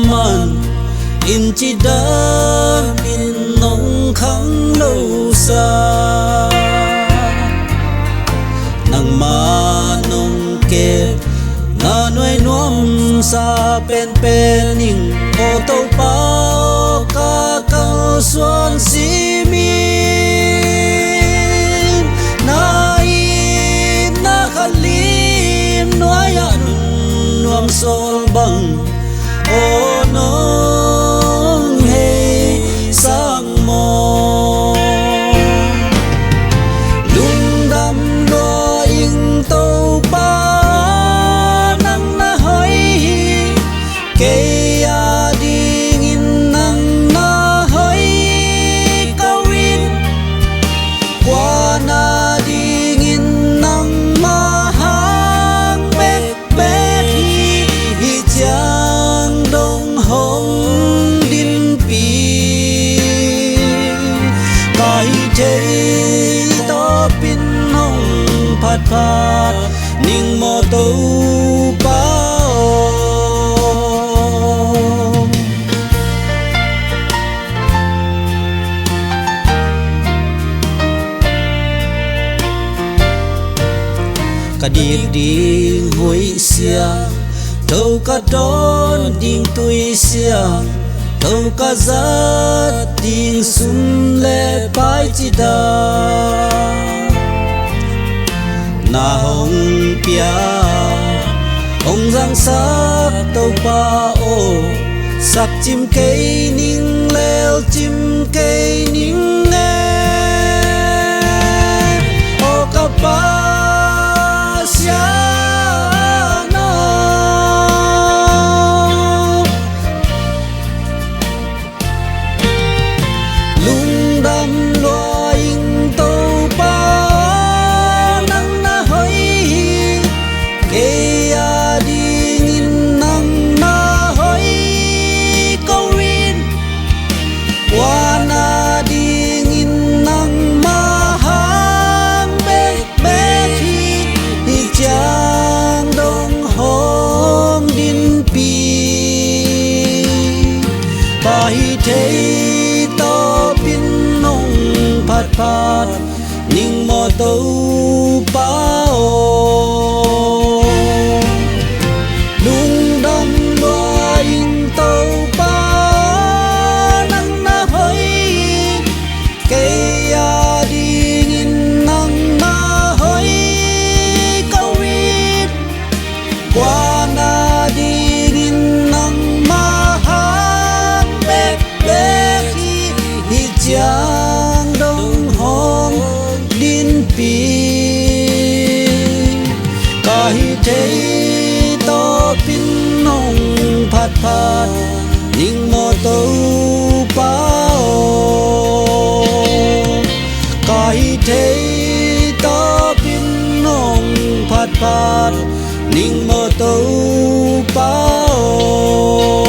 man in chi da min nong khang lo sa nang ma nong ke na noi nuam sa pen ning o to pa ka ka suan si mi na khalim noya nuam sol bang o nong hey sang mo lung dam lo ing to pa nang na hoi ke ya ding in nang na hoi kawin kwa na ding in nang ma hang bek bek hi chang dong hong din pi kai che to pin hong phat phat ning mo to pa ka dik ding hui sia thâu ka don ding tui sia thâu ka zat ding sum le pai chi da na hong pia hong rang sak tâu pa o sak chim cây ning leo chim cây ning nghe o ka pa sia no lung dam lo ing to pa nang na hoi ke ya ding in nang na hoi kawin wa na ding in nang ma hang bek bek hi chang dong hong din pi pa hi thei to pin nong phat phat ning mo to pa o lung dam lo ing to pa nang na hoi ke ya ding in nang na hoi kawin kwa na ding in nang ma hang bek bek hi chang dong hong din pi ka hi thei to pin nong phat phat ning mo to pa o ka hi thei to pin nong phat phat ning mo to pa o